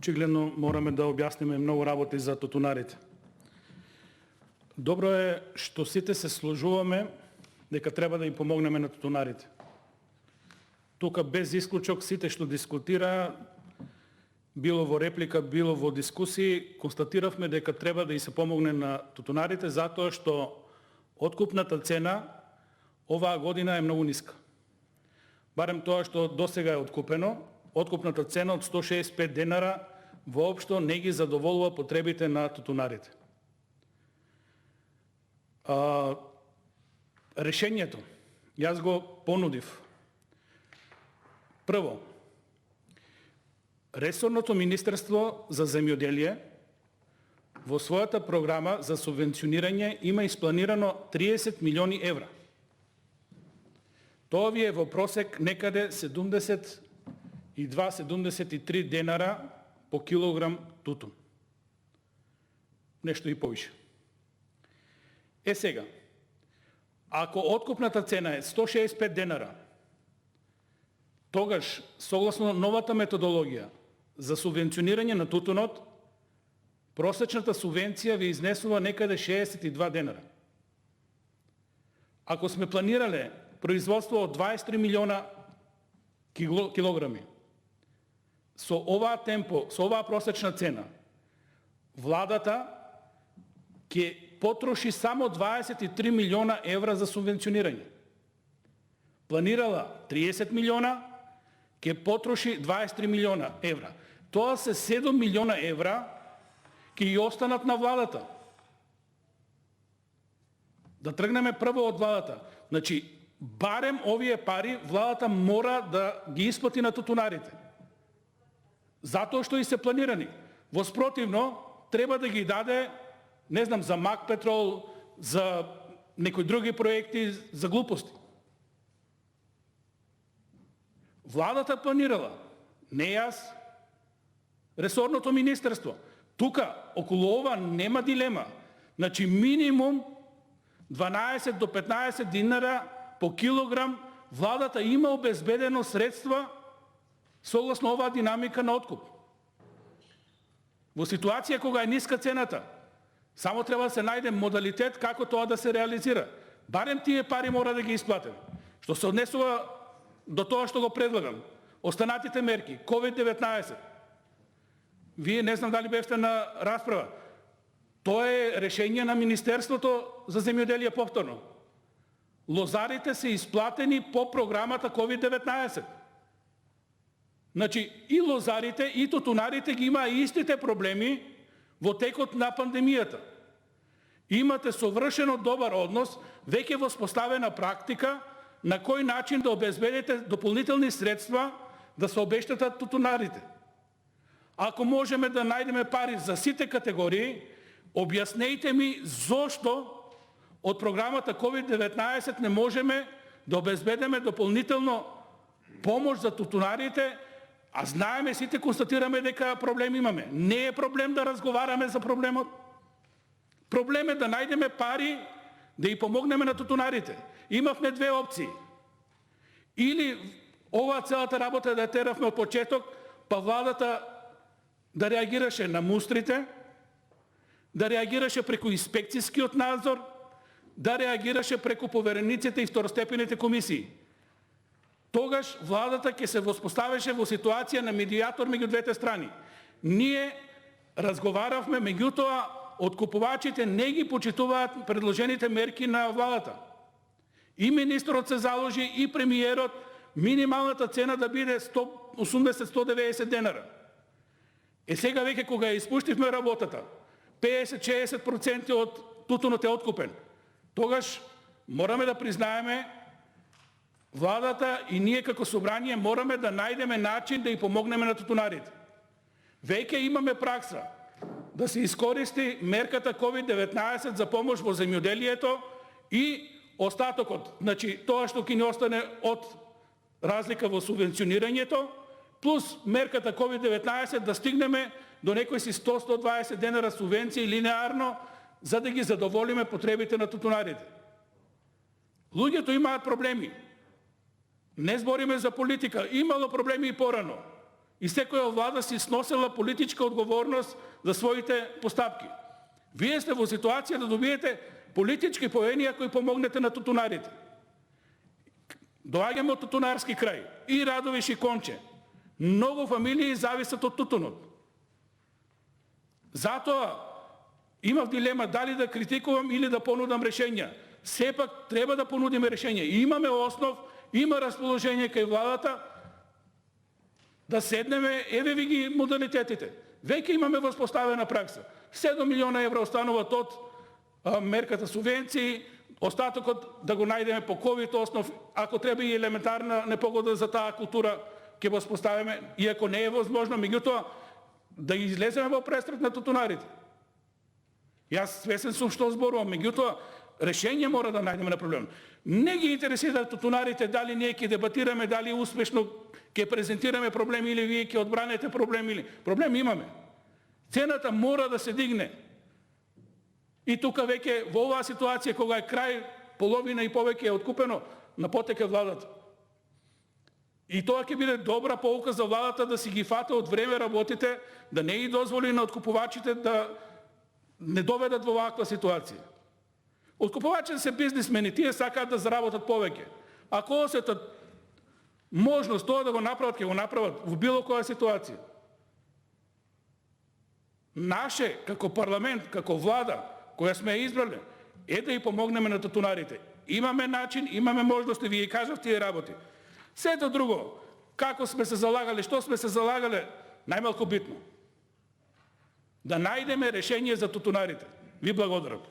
очигледно мораме да објасниме многу работи за тутунарите. Добро е што сите се сложуваме дека треба да им помогнеме на тутунарите. Тука без исклучок сите што дискутира, било во реплика, било во дискусии, констатиравме дека треба да и се помогне на тутунарите затоа што откупната цена оваа година е многу ниска. Барем тоа што досега е откупено, откупната цена од 165 денара воопшто не ги задоволува потребите на тутунарите. Решењето, јас го понудив. Прво, ресорното Министерство за земјоделие во својата програма за субвенционирање има испланирано 30 милиони евра. Тоа ви е во просек некаде 72-73 денара по килограм тутун. Нешто и повише. Сега, ако откупната цена е 165 денара, тогаш, согласно новата методологија за субвенционирање на тутунот, просечната субвенција ви изнесува некаде 62 денара. Ако сме планирале производство од 23 милиона килограми, со оваа темпо, со оваа просечна цена, владата ќе потроши само 23 милиона евра за субвенционирање. Планирала 30 милиона, ќе потроши 23 милиона евра. Тоа се 7 милиона евра ќе ја останат на владата. Да тргнеме прво од владата. Значи, барем овие пари владата мора да ги исплати на тутунарите. Затоа што и се планирани. Воспротивно, треба да ги даде, не знам, за Мак Петрол, за некои други проекти, за глупости. Владата планирала, не јас, ресорното министерство. Тука, околу ова нема дилема. Значи, минимум 12 до 15 динара по килограм владата има обезбедено средства согласно оваа динамика на откуп. Во ситуација кога е ниска цената, само треба да се најде модалитет како тоа да се реализира. Барем тие пари мора да ги исплатиме. Што се однесува до тоа што го предлагам. Останатите мерки, COVID-19. Вие не знам дали бевте на расправа. Тоа е решение на Министерството за земјоделие повторно. Лозарите се исплатени по програмата COVID-19. Значи, и лозарите, и тутунарите ги има истите проблеми во текот на пандемијата. Имате совршено добар однос, веќе воспоставена практика на кој начин да обезбедите дополнителни средства да се обештетат тутунарите. Ако можеме да најдеме пари за сите категории, објаснејте ми зошто од програмата COVID-19 не можеме да обезбедеме дополнително помош за тутунарите, а знаеме, сите констатираме дека проблем имаме. Не е проблем да разговараме за проблемот. Проблем е да најдеме пари да и помогнеме на тутунарите. Имавме две опции. Или оваа целата работа да теравме од почеток, па владата да реагираше на мустрите, да реагираше преку инспекцијскиот надзор, да реагираше преку поверениците и второстепените комисии. Тогаш владата ќе се воспоставеше во ситуација на медијатор меѓу двете страни. Ние разговаравме, меѓутоа откупувачите не ги почитуваат предложените мерки на владата. И министрот се заложи, и премиерот, минималната цена да биде 180-190 денара. Сега веќе кога ја испуштивме работата, 50-60% од тутунот е откупен. Тогаш мораме да признаеме, владата и ние како собрание мораме да најдеме начин да и помогнеме на тутунарите. Веќе имаме пракса да се искористи мерката COVID-19 за помош во земјоделието и остатокот, значи тоа што ќе ни остане од разлика во субвенционирањето, плюс мерката COVID-19 да стигнеме до некои си 100-120 денара субвенција линеарно, за да ги задоволиме потребите на тутунарите. Луѓето имаат проблеми. Не збориме за политика. Имало проблеми и порано. и секоја влада си сносила политичка одговорност за своите постапки. Вие сте во ситуација да добиете политички поени ако помогнете на тутунарите. Доаѓаме од тутунарски крај. И Радовиш и Конче. Многу фамилии зависат од тутунот. Затоа имав дилема дали да критикувам или да понудам решења. Сепак треба да понудиме решење. Имаме основ, има расположение кај владата да седнеме, еве ви ги модалитетите. Веќе имаме воспоставена пракса. 7 милиона евра остануваат од мерката субвенции, остатокот да го најдеме по ковид основ, ако треба и елементарна непогода за таа култура ќе воспоставиме, иако не е возможно, меѓутоа да излеземе во престрет на тутунарите. Јас свесен сум што зборувам, меѓутоа решение мора да најдеме на проблем. Не ги интересира тутунарите дали ние ќе дебатираме, дали успешно ќе презентираме проблеми или вие ќе одбранете проблеми или проблем имаме. Цената мора да се дигне. И тука веќе во оваа ситуација кога е крај, половина и повеќе е откупено, на потека владата. И тоа ќе биде добра поука за владата да си ги фата од време работите, да не ги дозволи на откупувачите да не доведат во ваква ситуација. Откупувачите се бизнисмени, тие сакаат да заработат повеќе. Ако осетат можност тоа да го направат, ќе го направат во било која ситуација. Наше, како парламент, како влада, која сме избрали, е да и помогнеме на тутунарите. Имаме начин, имаме можности, вие кажав тие работи. Сето друго, како сме се залагали, што сме се залагали, најмалку битно. Да најдеме решение за тутунарите. Ви благодарам.